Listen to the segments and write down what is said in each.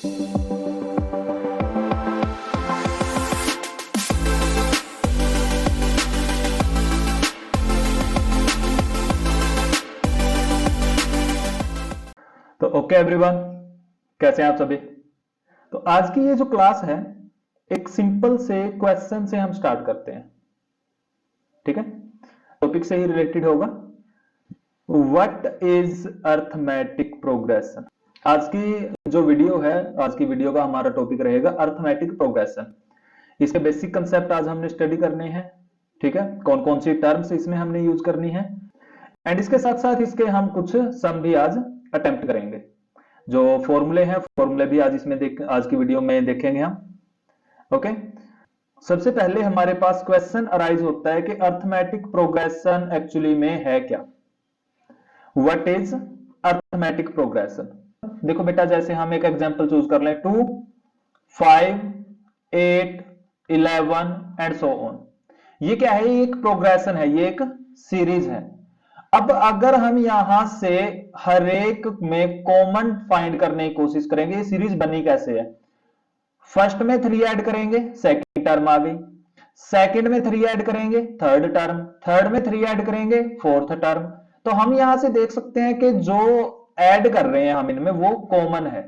तो okay everyone, कैसे हैं आप सभी। तो आज की ये जो क्लास है, एक सिंपल से क्वेश्चन से हम स्टार्ट करते हैं। ठीक है, टॉपिक से ही रिलेटेड होगा। What is arithmetic progression. आज की जो वीडियो है, आज की वीडियो का हमारा टॉपिक रहेगा अर्थमेटिक प्रोग्रेशन। इसके बेसिक कंसेप्ट आज हमने स्टडी करने हैं। ठीक है, कौन कौन सी टर्म्स इसमें हमने यूज करनी है, एंड इसके साथ साथ इसके हम कुछ सम भी आज अटेम्प्ट करेंगे। जो फॉर्मूले हैं, फॉर्मूले भी आज इसमें आज की वीडियो में देखेंगे हम। ओके, सबसे पहले हमारे पास क्वेश्चन अराइज होता है कि अर्थमेटिक प्रोग्रेशन एक्चुअली में है क्या। What is arithmetic progression. देखो बेटा, जैसे हम एक एग्जांपल चूज कर लें, 2, 5, 8, 11 एंड सो ऑन। ये क्या है? ये एक प्रोग्रेशन है, ये एक सीरीज है। अब अगर हम यहां से हर एक में कॉमन फाइंड करने की कोशिश करेंगे, ये सीरीज बनी कैसे है। फर्स्ट में 3 ऐड करेंगे, सेकंड टर्म आ गई। सेकंड में 3 ऐड करेंगे, थर्ड टर्म। थर्ड में 3 ऐड करेंगे, फोर्थ टर्म। तो हम यहां से देख सकते हैं कि जो ऐड कर रहे हैं हम इनमें, वो कॉमन है।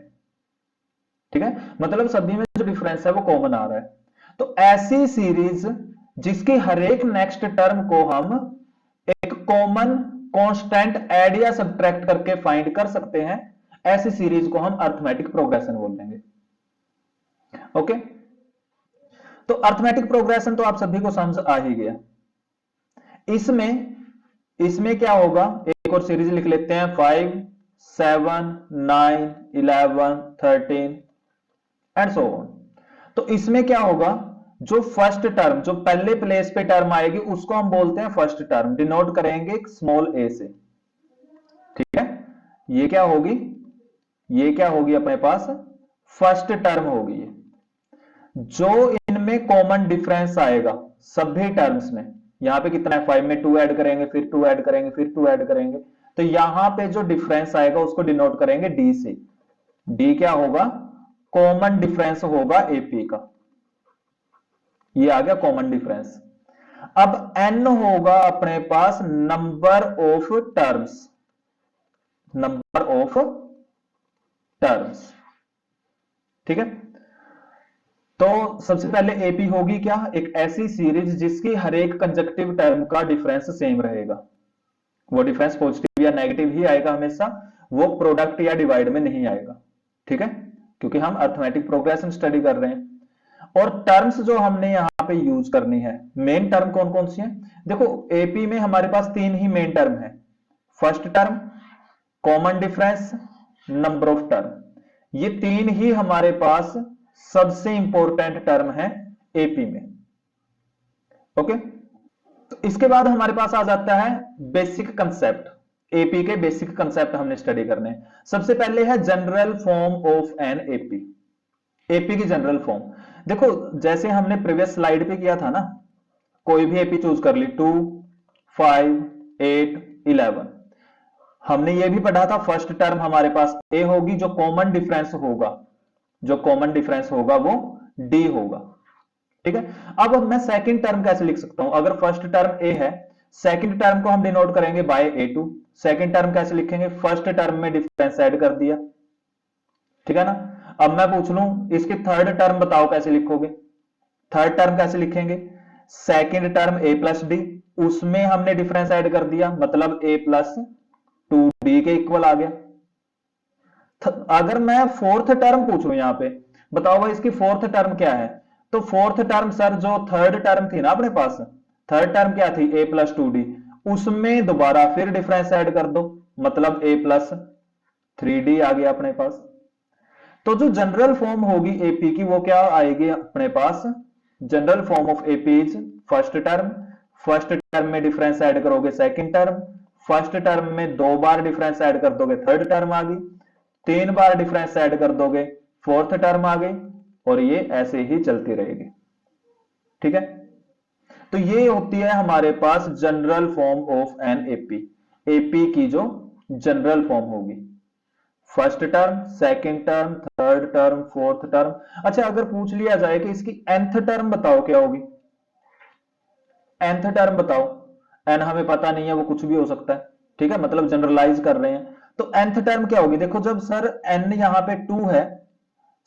ठीक है, मतलब सभी में जो डिफरेंस है वो कॉमन आ रहा है। तो ऐसी सीरीज जिसकी हर एक नेक्स्ट टर्म को हम एक कॉमन कांस्टेंट ऐड या सब्ट्रैक्ट करके फाइंड कर सकते हैं, ऐसी सीरीज को हम अर्थमेटिक प्रोग्रेशन बोल देंगे। ओके, तो अर्थमेटिक प्रोग्रेशन तो आप सभी को समझ आ ही गया। इसमें क्या होगा, एक और सीरीज लिख लेते हैं, 5, 7, 9, 11, 13 एंड सो ऑन। तो इसमें क्या होगा, जो फर्स्ट टर्म, जो पहले प्लेस पे टर्म आएगी, उसको हम बोलते हैं फर्स्ट टर्म, डिनोट करेंगे स्मॉल ए से। ठीक है, ये क्या होगी, ये क्या होगी अपने पास, फर्स्ट टर्म होगी। जो इनमें कॉमन डिफरेंस आएगा सभी टर्म्स में, यहां पे कितना है, 5 में 2 ऐड करेंगे, फिर 2 ऐड करेंगे, फिर 2 ऐड करेंगे, तो यहां पे जो डिफरेंस आएगा उसको डिनोट करेंगे डी से। डी क्या होगा, कॉमन डिफरेंस होगा एपी का। ये आ गया कॉमन डिफरेंस। अब एन होगा अपने पास number of terms, number of terms. ठीक है, तो सबसे पहले एपी होगी क्या, एक ऐसी सीरीज जिसकी हर एक कंजक्टिव टर्म का डिफरेंस सेम रहेगा। वो डिफरेंस पॉजिटिव या नेगेटिव ही आएगा हमेशा, वो प्रोडक्ट या डिवाइड में नहीं आएगा। ठीक है, क्योंकि हम अर्थमेटिक प्रोग्रेशन स्टडी कर रहे हैं। और टर्म्स जो हमने यहां पे यूज करनी है, मेन टर्म कौन कौन सी है। देखो, एपी में हमारे पास 3 ही मेन टर्म है, first term, common difference, number of term. ये 3 ही हमारे पास सबसे इंपॉर्टेंट टर्म है एपी में। ओके, तो इसके बाद हमारे पास आ जाता है बेसिक कंसेप्ट। एपी के बेसिक कंसेप्ट हमने स्टडी करने हैं। सबसे पहले है general form of n AP. AP की जनरल फॉर्म देखो, जैसे हमने प्रीवियस स्लाइड पे किया था ना, कोई भी एपी चूज कर ली, 2, 5, 8, 11। हमने ये भी पढ़ा था, फर्स्ट टर्म हमारे पास ए होगी, जो कॉमन डिफरेंस होगा, जो कॉमन डिफरेंस होगा वो डी होगा। ठीक है, अब मैं सेकंड टर्म कैसे लिख सकता हूं, अगर फर्स्ट टर्म ए है, सेकंड टर्म को हम डिनोट करेंगे बाय ए2। सेकंड टर्म कैसे लिखेंगे, फर्स्ट टर्म में डिफरेंस ऐड कर दिया। ठीक है ना, अब मैं पूछ लूं इसकी थर्ड टर्म बताओ कैसे लिखोगे। थर्ड टर्म कैसे लिखेंगे, सेकंड टर्म ए प्लस डी, उसमें हमने डिफरेंस ऐड कर दिया, मतलब ए प्लस 2डी के इक्वल आ गया। अगर मैं फोर्थ टर्म पूछ रहा हूं यहां पे, बताओ भाई इसकी फोर्थ टर्म क्या है, तो फोर्थ टर्म सर जो थर्ड टर्म थी ना अपने पास, थर्ड टर्म क्या थी, ए प्लस 2डी, उसमें दोबारा फिर डिफरेंस ऐड कर दो, मतलब ए प्लस 3डी आ गया अपने पास। तो जो जनरल फॉर्म होगी एपी की, वो क्या आएगी अपने पास, general form of AP is first term, first term में डिफरेंस ऐड करोगे सेकंड टर्म, फर्स्ट टर्म में 2 बार डिफरेंस ऐड कर दोगे थर्ड टर्म आ गई, 3 बार डिफरेंस ऐड कर दोगे फोर्थ टर्म आ गई, और ये ऐसे ही चलती रहेगी। ठीक है, तो ये होती है हमारे पास general form of n AP. AP की जो जनरल फॉर्म होगी, first term, second term, third term, fourth term. अच्छा, अगर पूछ लिया जाए कि इसकी nth टर्म बताओ क्या होगी, nth टर्म बताओ। n हमें पता नहीं है, वो कुछ भी हो सकता है, ठीक है, मतलब जनरलाइज कर रहे हैं। तो nth टर्म क्या होगी? देखो, जब सर n यहां पे 2 है,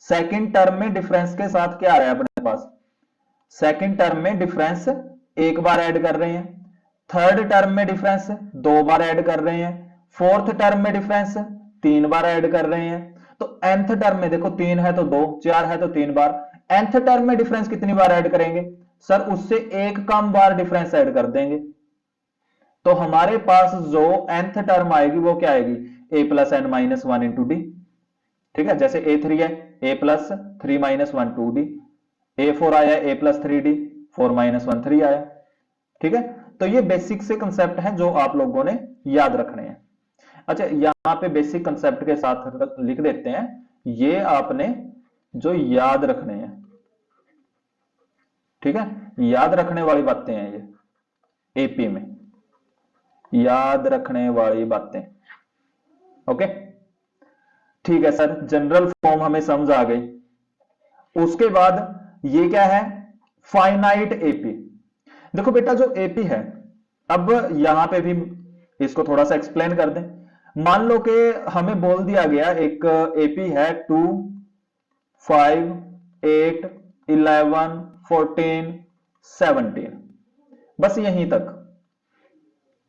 सेकंड टर्म में डिफरेंस के साथ क्या आ रहा है अपने पास? सेकंड टर्म में डिफरेंस एक बार ऐड कर रहे हैं, थर्ड टर्म में डिफरेंस दो बार ऐड कर रहे हैं, फोर्थ टर्म में डिफरेंस तीन बार ऐड कर रहे हैं। तो nth टर्म में देखो, तीन है तो दो, चार है तो तीन बार। nth टर्म में डिफरेंस कितनी बार ऐड करेंगे सर? उससे एक कम बार डिफरेंस ऐड कर देंगे। तो हमारे पास जो nth टर्म आएगी वो क्या आएगी? a plus N minus one into D. ठीक है, जैसे a3 है, a plus three minus one two D, a4 आया a plus three D, four minus one three आया। ठीक है, तो ये बेसिक से कंसेप्ट है जो आप लोगों ने याद रखने हैं। अच्छा, यहां पे बेसिक कंसेप्ट के साथ लिख देते हैं, ये आपने जो याद रखने हैं। ठीक है, याद रखने वाली बातें हैं ये एपी में, याद रखने वाली बातें। ओके, ठीक है सर, जनरल फॉर्म हमें समझ आ गई। उसके बाद ये क्या है? Finite AP. देखो बेटा, जो एपी है, अब यहां पे भी इसको थोड़ा सा एक्सप्लेन कर दें। मान लो कि हमें बोल दिया गया एक एपी है 2, 5, 8, 11, 14, 17। बस यहीं तक,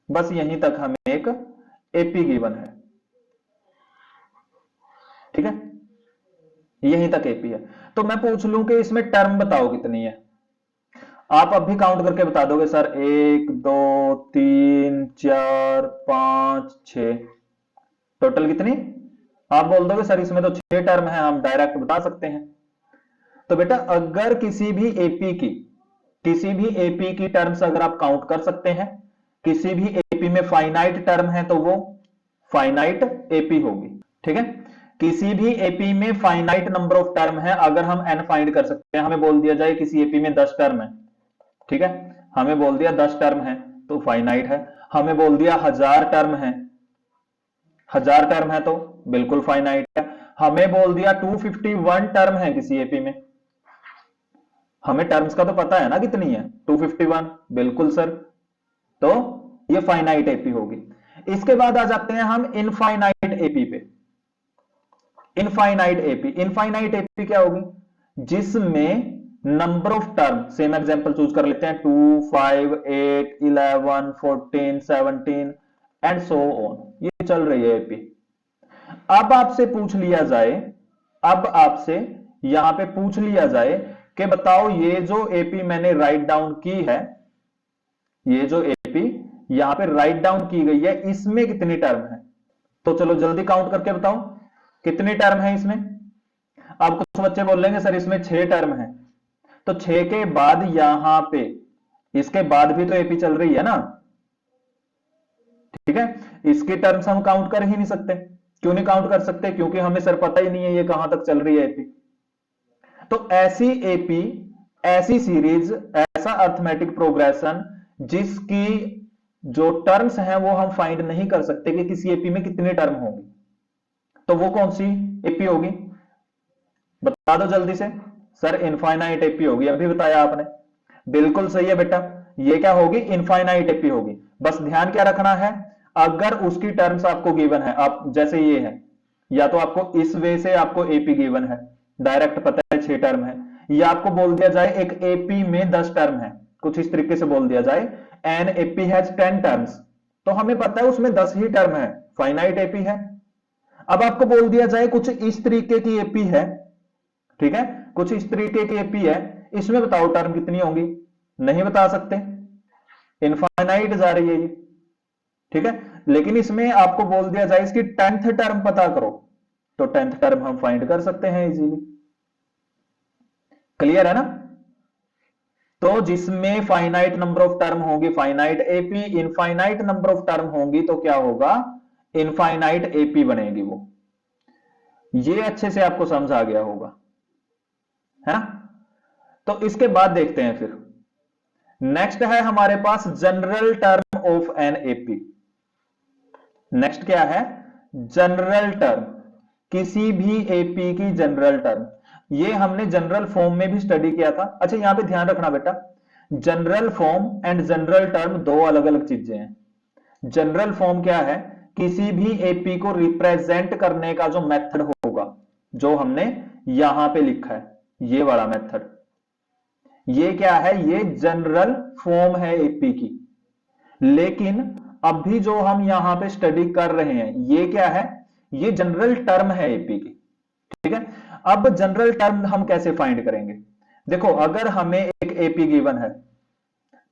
बस यहीं तक हमें एक एपी गिवन है। ठीक है, यहीं तक एपी है। तो मैं पूछ लूं कि इसमें टर्म बताओ कितनी है? आप अब भी काउंट करके बता दोगे सर, 1, 2, 3, 4, 5, 6। टोटल कितनी? आप बोल दोगे सर इसमें तो 6 टर्म है, हम डायरेक्ट बता सकते हैं। तो बेटा, अगर किसी भी एपी की टर्म्स अगर आप काउंट कर सकते हैं, किसी भी एपी में फाइनाइट टर्म है तो वो फाइनाइट एपी होगी। ठीक है, किसी भी एपी में फाइनाइट नंबर ऑफ टर्म है, अगर हम एन फाइंड कर सकते हैं। हमें बोल दिया जाए किसी एपी में 10 टर्म है, ठीक है, हमें बोल दिया 10 टर्म है तो फाइनाइट है। हमें बोल दिया 1000 टर्म है, 1000 टर्म है तो बिल्कुल फाइनाइट है। हमें बोल दिया 251 टर्म है किसी एपी में, हमें टर्म्स का तो पता है ना कितनी है, 251, बिल्कुल सर, तो ये फाइनाइट एपी होगी। इसके बाद आ जाते हैं हम इनफाइनाइट एपी पे। इनफाइनाइट एपी क्या होगी? जिसमें number of term, same example choose कर लेते हैं, 2, 5, 8, 11, 14, 17 एंड सो ऑन, ये चल रही है एपी। अब आपसे पूछ लिया जाए, अब आपसे यहां पे पूछ लिया जाए कि बताओ ये जो एपी मैंने राइट डाउन की है, ये जो एपी यहां पे राइट डाउन की गई है, इसमें कितनी टर्म है? तो चलो जल्दी काउंट करके बताओ कितनी टर्म है इसमें। अब कुछ बच्चे बोल लेंगे सर इसमें 6 टर्म है, तो 6 के बाद यहां पे इसके बाद भी तो एपी चल रही है ना। ठीक है, इसकी टर्म्स हम काउंट कर ही नहीं सकते। क्यों नहीं काउंट कर सकते? क्योंकि हमें सर पता ही नहीं है ये कहां तक चल रही है एपी। तो ऐसी एपी, ऐसी सीरीज, ऐसा अर्थमेटिक प्रोग्रेशन जिसकी जो टर्म्स हैं वो हम फाइंड नहीं कर सकते कि किसी एपी में कितनी टर्म होगी, तो वो कौन सी एपी होगी? बता दो जल्दी से। सर इनफाइनाइट एपी होगी, अभी बताया आपने, बिल्कुल सही है बेटा, ये क्या होगी? इनफाइनाइट एपी होगी। बस ध्यान क्या रखना है, अगर उसकी टर्म्स आपको गिवन है, आप जैसे ये है, या तो आपको इस वे से आपको एपी गिवन है, डायरेक्ट पता है 6 टर्म है, या आपको बोल दिया जाए एक एपी में 10 टर्म है, कुछ इस तरीके से बोल दिया जाए एन एपी हैज 10 टर्म्स, तो हमें पता है उसमें 10 ही टर्म है, फाइनाइट एपी है। अब आपको बोल दिया जाए कुछ इस तरीके की एपी है, ठीक है, कुछ इस तरीके की एपी है, इसमें बताओ टर्म कितनी होंगी? नहीं बता सकते, इनफाइनाइट जा रही है ये। ठीक है, लेकिन इसमें आपको बोल दिया जाए इसकी 10th टर्म पता करो, तो 10th टर्म हम फाइंड कर सकते हैं इजीली। क्लियर है ना? तो जिसमें फाइनाइट नंबर ऑफ टर्म होगी finite AP, infinite number of term होंगी तो क्या होगा? इनफाइनाइट एपी बनेगी वो। ये अच्छे से आपको समझ आ गया होगा, है ना? तो इसके बाद देखते हैं फिर नेक्स्ट है हमारे पास general term of n AP. Next क्या है? General term. किसी भी एपी की जनरल टर्म, ये हमने जनरल फॉर्म में भी स्टडी किया था। अच्छा यहां पे ध्यान रखना बेटा, general form and general term दो अलग अलग चीजें हैं। जनरल फॉर्म क्या है, किसी भी एपी को रिप्रेजेंट करने का जो मेथड होगा, जो हमने यहां पे लिखा है ये वाला मेथड, ये क्या है, ये जनरल फॉर्म है एपी की। लेकिन अभी जो हम यहां पे स्टडी कर रहे हैं ये क्या है, ये जनरल टर्म है एपी की। ठीक है, अब जनरल टर्म हम कैसे फाइंड करेंगे? देखो अगर हमें एक एपी गिवन है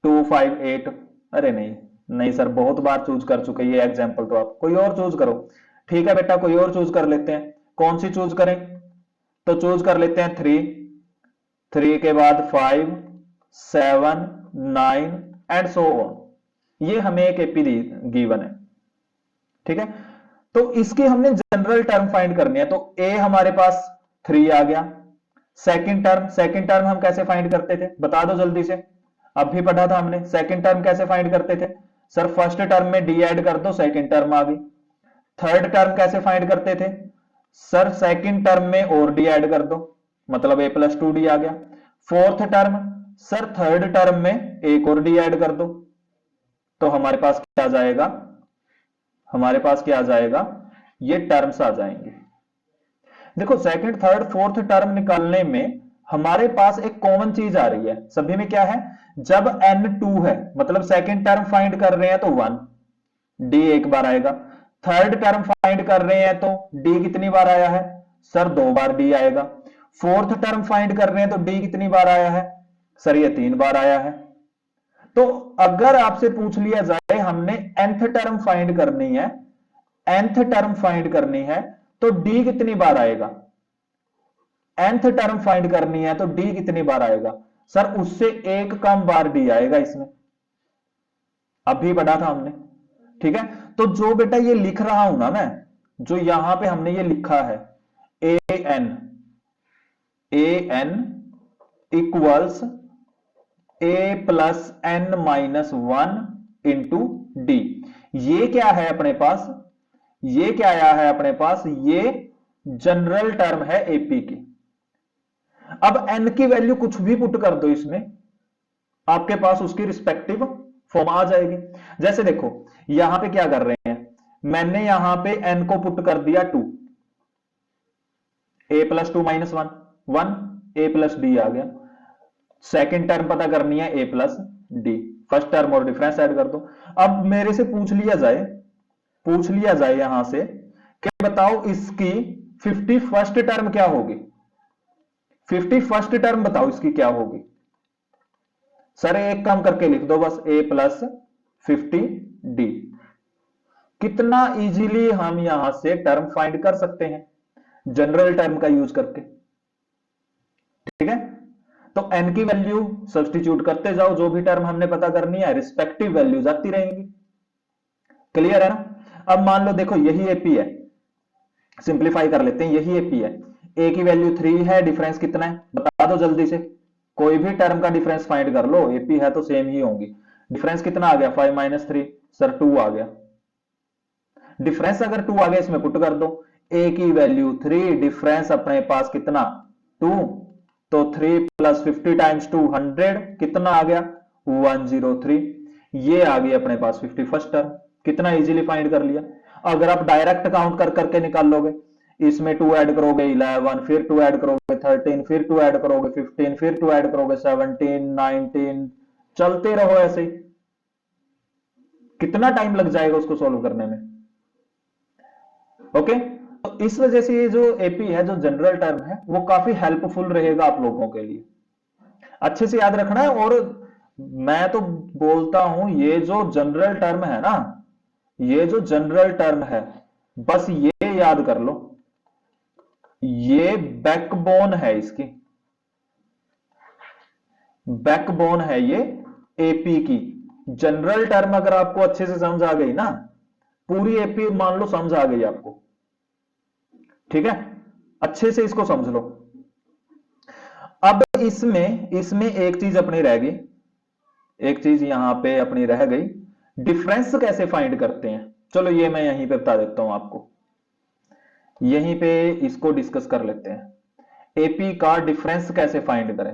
258, अरे नहीं नहीं सर बहुत बार चूज कर चुके ये एग्जांपल, तो आप कोई और चूज करो। ठीक है बेटा कोई और चूज कर लेते हैं, कौन सी चूज करें? तो चूज कर लेते हैं 3, 3 के बाद 5, 7, 9 एंड सो ऑन। ये हमें एक एपी गिवन है। ठीक है, तो इसकी हमने जनरल टर्म फाइंड करनी है, तो ए हमारे पास 3 आ गया। सेकंड टर्म हम कैसे फाइंड करते थे बता दो जल्दी से, अब भी पढ़ा था हमने। सेकंड टर्म कैसे फाइंड करते थे? सर फर्स्ट टर्म में डी ऐड कर दो, सेकंड टर्म आ गई। थर्ड टर्म कैसे फाइंड करते थे? सर सेकंड टर्म में और डी ऐड कर दो, मतलब a प्लस 2d आ गया। Fourth term, sir third term में एक और डी ऐड कर दो, तो हमारे पास क्या आ जाएगा, हमारे पास क्या आ जाएगा, ये टर्म्स आ जाएंगे। देखो सेकंड थर्ड फोर्थ टर्म निकालने में हमारे पास एक कॉमन चीज आ रही है सभी में, क्या है, जब n 2 है मतलब सेकंड टर्म फाइंड कर रहे हैं तो 1 डी एक बार आएगा। थर्ड टर्म फाइंड कर रहे हैं तो डी कितनी बार आया है? सर 2 बार डी आएगा। फोर्थ टर्म फाइंड कर रहे हैं तो डी कितनी बार आया है? सर ये 3 बार आया है। तो अगर आपसे पूछ लिया जाए हमने nth टर्म फाइंड करनी है, nth टर्म फाइंड करनी है तो डी कितनी बार आएगा? nth टर्म फाइंड करनी है तो डी कितनी बार आएगा? सर उससे एक कम बार डी आएगा इसमें, अभी पढ़ा था हमने। ठीक है, तो जो बेटा ये लिख रहा हूं ना मैं, जो यहां पे हमने ये लिखा है a n equals a plus N minus 1 into d, ये क्या है अपने पास, ये क्या आया है अपने पास, ये जनरल टर्म है एपी की। अब एन की वैल्यू कुछ भी पुट कर दो इसमें, आपके पास उसकी रिस्पेक्टिव फॉर्म आ जाएगी। जैसे देखो यहां पे क्या कर रहे हैं, मैंने यहां पे n को पुट कर दिया 2, a plus 2 minus 1, 1 a plus d आ गया। सेकेंड टर्म पता करनी है a plus d, first term और डिफरेंस ऐड कर दो। अब मेरे से पूछ लिया जाए यहां से कि बताओ इसकी 51st टर्म क्या होगी, 51st टर्म बताओ इसकी क्या होगी? सर एक काम करके लिख दो बस, a प्लस 50d। कितना इजीली हम यहां से टर्म फाइंड कर सकते हैं जनरल टर्म का यूज करके। ठीक है, तो n की वैल्यू सब्स्टिट्यूट करते जाओ, जो भी टर्म हमने पता करनी है रिस्पेक्टिव वैल्यूज आती रहेंगी। क्लियर है ना? अब मान लो देखो यही एपी है, सिंप्लीफाई कर लेते हैं, यही एपी है, a की वैल्यू 3 है, डिफरेंस कितना है बता दो जल्दी से, कोई भी टर्म का डिफरेंस फाइंड कर लो, एपी है तो सेम ही होंगी। डिफरेंस कितना आ गया 5 माइनस 3, सर 2 आ गया। डिफरेंस अगर 2 आ गया इसमें पुट कर दो, ए की वैल्यू 3, डिफरेंस अपने पास कितना 2, तो 3 प्लस 50 टाइम्स 2 100, कितना आ गया 103। ये आ गई अपने पास 51st टर्म, कितना इजीली फाइंड कर लिया। अगर आप डायरेक्ट काउंट कर करके निकाल लोगे, इसमें 2 ऐड करोगे 11, फिर 2 ऐड करोगे 13, फिर 2 ऐड करोगे 15, फिर 2 ऐड करोगे 17, 19, चलते रहो ऐसे ही, कितना टाइम लग जाएगा उसको सॉल्व करने में। ओके, तो इस वजह से ये जो एपी है, जो जनरल टर्म है, वो काफी हेल्पफुल रहेगा आप लोगों के लिए, अच्छे से याद रखना है। और मैं तो बोलता हूं ये जो जनरल टर्म है ना, ये जो जनरल टर्म है, बस ये याद कर लो, ये बैकबोन है इसकी, बैकबोन है ये एपी की। जनरल टर्म अगर आपको अच्छे से समझ आ गई ना, पूरी एपी मान लो समझ आ गई आपको। ठीक है, अच्छे से इसको समझ लो। अब इसमें एक चीज अपनी रह गई, एक चीज यहां पे अपनी रह गई, डिफरेंस कैसे फाइंड करते हैं। चलो ये मैं यहीं पे बता देता हूं आपको। यहीं पे इसको डिस्कस कर लेते हैं। एपी का डिफरेंस कैसे फाइंड करें।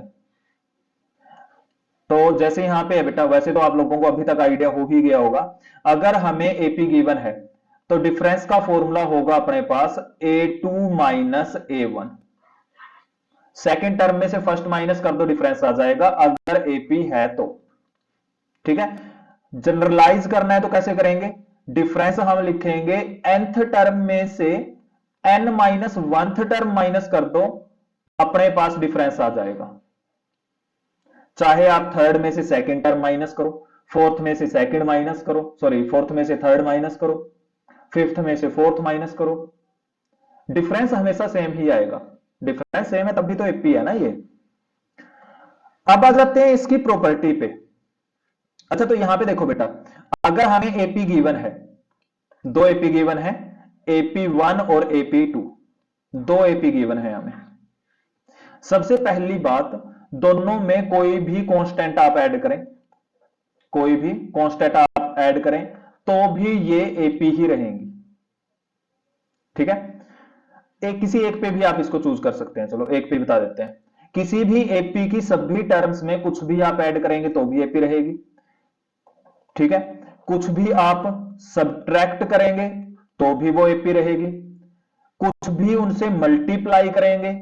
तो जैसे यहां पे है बेटा, वैसे तो आप लोगों को अभी तक आइडिया हो ही गया होगा। अगर हमें एपी गिवन है तो डिफरेंस का फॉर्मूला होगा अपने पास A2 minus A1। Second term में से फर्स्ट माइनस कर दो, डिफरेंस आ जाएगा अगर एपी है तो। ठीक है, जनरलाइज करना है तो कैसे करेंगे, डिफरेंस हम लिखेंगे nth टर्म में से n माइनस वंथ टर्म माइनस कर दो, अपने पास डिफरेंस आ जाएगा। चाहे आप थर्ड में से सेकंड टर्म माइनस करो, फोर्थ में से सेकंड माइनस करो, सॉरी फोर्थ में से थर्ड माइनस करो, फिफ्थ में से फोर्थ माइनस करो, डिफरेंस हमेशा सेम ही आएगा। डिफरेंस सेम है तभी तो एपी है ना ये। अब आ जाते हैं इसकी प्रॉपर्टी पे। अच्छा तो यहां पे देखो बेटा, अगर हमें एपी गिवन है, दो एपी गिवन है, एपी 1 और एपी 2, दो एपी गिवन है हमें। सबसे पहली बात, दोनों में कोई भी कांस्टेंट आप ऐड करें, कोई भी कांस्टेंट आप ऐड करें तो भी ये एपी ही रहेंगी। ठीक है, एक किसी एक पे भी आप इसको चूज कर सकते हैं। चलो एक पे बता देते हैं, किसी भी एपी की सभी टर्म्स में कुछ भी आप ऐड करेंगे तो भी एपी रहेगी। ठीक है, कुछ भी आप सब्ट्रैक्ट करेंगे तो भी वो एपी रहेगी, कुछ भी उनसे मल्टीप्लाई करेंगे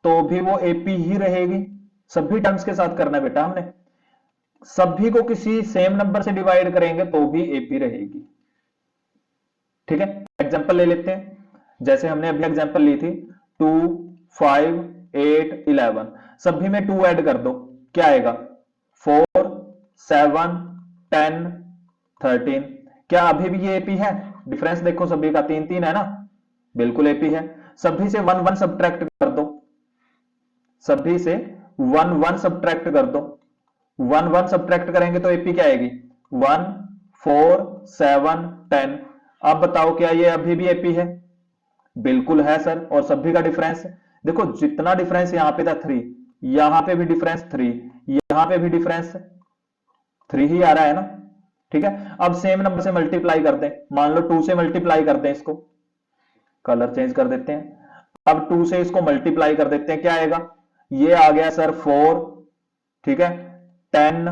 तो भी वो एपी ही रहेगी। सभी टर्म्स के साथ करना है बेटा हमने, सभी को किसी सेम नंबर से डिवाइड करेंगे तो भी एपी रहेगी। ठीक है, एग्जांपल ले लेते हैं, जैसे हमने अभी एग्जांपल ली थी 2 5 8 11, सभी में 2 ऐड कर दो, क्या आएगा 4 7 10 13। क्या अभी भी ये एपी है, डिफरेंस देखो सभी का 3 3 है ना, बिल्कुल एपी है। सभी से 1 1 सब्ट्रैक्ट कर दो, सभी से 1 1 सब्ट्रैक्ट कर दो, 1 1 सब्ट्रैक्ट करेंगे तो एपी क्या आएगी 1 4 7 10। अब बताओ क्या ये अभी भी एपी है, बिल्कुल है सर। और सभी का डिफरेंस देखो, जितना डिफरेंस यहां पे था 3, यहां पे भी डिफरेंस 3, यहां पे भी डिफरेंस 3 ही आ रहा है ना। ठीक है, अब सेम नंबर से मल्टीप्लाई कर दें, मान लो 2 से मल्टीप्लाई कर दें इसको, कलर चेंज कर देते हैं, अब 2 से इसको मल्टीप्लाई कर देते हैं, क्या आएगा, ये आ गया सर 4, ठीक है 10,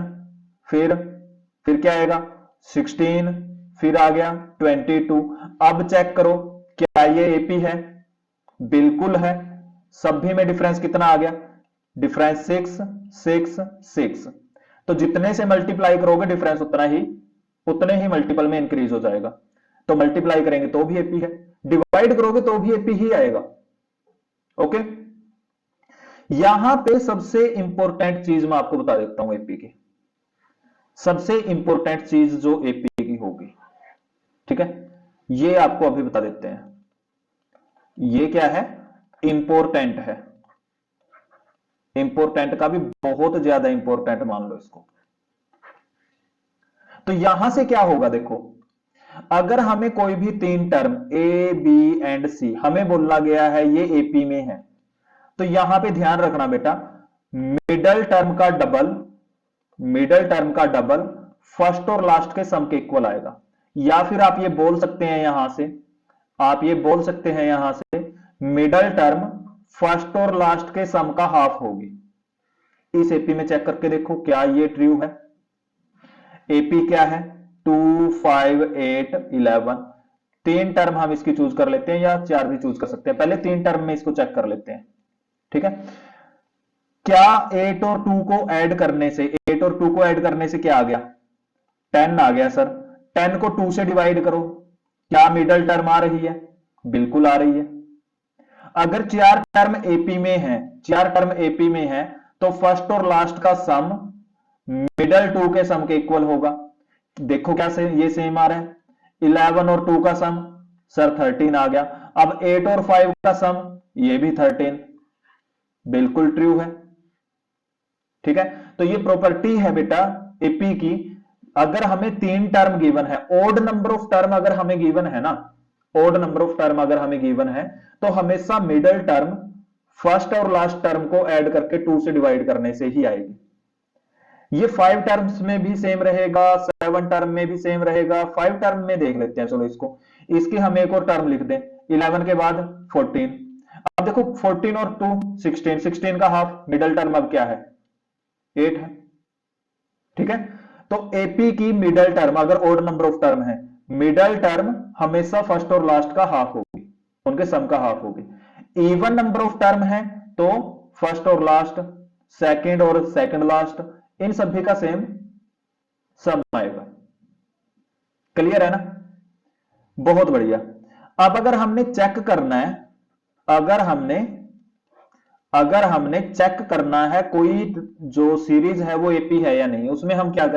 फिर क्या आएगा 16, फिर आ गया 22। अब चेक करो क्या ये एपी है, बिल्कुल है। सभी में डिफरेंस कितना आ गया, डिफरेंस 6 6 6। तो जितने से मल्टीप्लाई करोगे डिफरेंस उतने ही मल्टीपल में इंक्रीज हो जाएगा। तो मल्टीप्लाई करेंगे तो भी एपी है, डिवाइड करोगे तो भी एपी ही आएगा। ओके, यहां पे सबसे इंपॉर्टेंट चीज मैं आपको बता देता हूं, एपी की सबसे इंपॉर्टेंट चीज जो एपी की होगी, ठीक है, ये आपको अभी बता देते हैं। ये क्या है, इंपॉर्टेंट है, इंपॉर्टेंट का भी बहुत ज्यादा इंपॉर्टेंट मान लो इसको। तो यहां से क्या होगा देखो, अगर हमें कोई भी 3 टर्म ए बी एंड सी हमें बोलना गया है ये एपी में है, तो यहां पे ध्यान रखना बेटा, मिडल टर्म का डबल, मिडल टर्म का डबल फर्स्ट और लास्ट के सम के इक्वल आएगा। या फिर आप ये बोल सकते हैं यहां से, आप ये बोल सकते हैं यहां से, मिडल टर्म फर्स्ट और लास्ट के सम का हाफ होगी। इस एपी में चेक करके देखो क्या ये ट्रू है। एपी क्या है 2 5 8 11, 3 टर्म हम इसकी चूज कर लेते हैं या 4 भी चूज कर सकते हैं, पहले 3 टर्म में इसको चेक कर लेते हैं। ठीक है, क्या 8 और 2 को ऐड करने से, 8 और 2 को ऐड करने से क्या आ गया 10 आ गया सर। 10 को 2 से डिवाइड करो, क्या मिडल टर्म आ रही है, बिल्कुल आ रही है। अगर 4 टर्म एपी में है, 4 टर्म एपी में है तो फर्स्ट और लास्ट का सम मिडल 2 के सम के इक्वल होगा। देखो क्या से ये सेम आ रहा है, 11 और 2 का सम सर 13 आ गया। अब 8 और 5 का सम ये भी 13, बिल्कुल ट्रू है। ठीक है, तो ये प्रॉपर्टी है बेटा एपी की। अगर हमें 3 टर्म गिवन है, ओड नंबर ऑफ टर्म अगर हमें गिवन है ना, ओड नंबर ऑफ टर्म अगर हमें गिवन है तो हमेशा मिडल टर्म फर्स्ट और लास्ट टर्म को ऐड करके 2 से डिवाइड करने से ही आएगी। ये 5 टर्म्स में भी सेम रहेगा, 7 टर्म में भी सेम रहेगा। 5 टर्म में देख लेते हैं, चलो इसको, इसके हम एक और टर्म लिख दें, 11 के बाद 14। अब देखो 14 और 2 16, 16 का हाफ, मिडल टर्म अब क्या है 8 है। ठीक है, तो एपी की मिडल टर्म अगर ओड नंबर ऑफ टर्म है, मिडल टर्म हमेशा फर्स्ट और लास्ट का हाफ होगी, उनके सम का हाफ होगी। इवन नंबर ऑफ टर्म है तो फर्स्ट और लास्ट, सेकंड और सेकंड लास्ट, इन सभी का सेम सम आएगा। क्लियर है ना? बहुत बढ़िया। अब अगर हमने चेक करना है, अगर हमने चेक करना है कोई जो सीरीज है वो एपी है या नहीं, उसमें हम क्या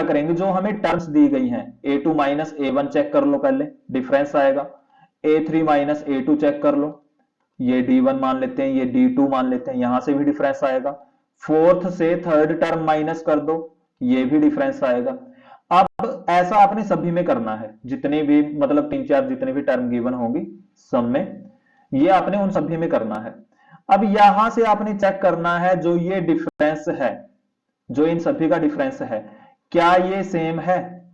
करेंगे, जो हमें टर्म्स दी गई हैं, a2 माइनस a1 चेक कर लो, पहले डिफरेंस आएगा। a3 माइनस a2 चेक कर लो, ये d1 मान लेते हैं, ये d2 मान लेते हैं, यहां से भी डिफरेंस आएगा। फोर्थ से थर्ड टर्म माइनस कर दो, ये भी डिफरेंस आएगा। अब ऐसा आपने सभी में करना है, जितने भी मतलब 3-4 जितने भी टर्म गिवन होंगी सब में, ये आपने उन सभी में करना है। अब यहां से आपने चेक करना है जो ये डिफरेंस है, जो इन सभी का डिफरेंस है, क्या ये सेम है?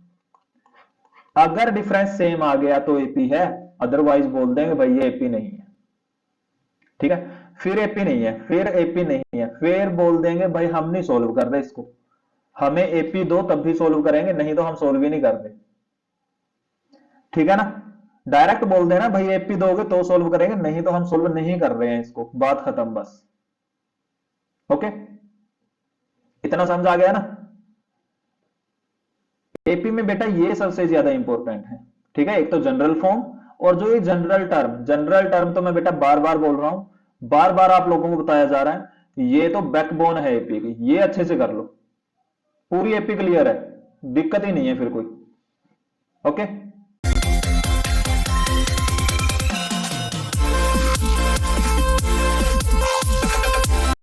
अगर डिफरेंस सेम आ गया तो एपी है, अदरवाइज बोल देंगे भाई ये एपी नहीं है। ठीक है, फिर एपी नहीं है, फिर बोल देंगे भाई हम नहीं सोल्व कर रहे इसको, हमें एपी दो तब भी सोल्व करेंगे, नहीं तो हम सोल्व ही नहीं कर रहे। ठीक है ना? डायरेक्ट बोल देना भाई एपी दोगे तो सोल्व करेंगे, नहीं तो हम सोल्व नहीं कर रहे हैं इसको, बात खत्म बस। ओके, इतना समझ आ गया ना? एपी में बेटा ये सबसे ज्यादा इंपॉर्टेंट है। ठीक है, एक तो जनरल फॉर्म, और जो ये जनरल टर्म तो मैं बेटा बार बार बोल रहा हूं, बार बार आप लोगों को बताया जा रहा है, ये तो बैकबोन है एपी की, ये अच्छे से कर लो, पूरी एपी क्लियर है, दिक्कत ही नहीं है फिर कोई। ओके।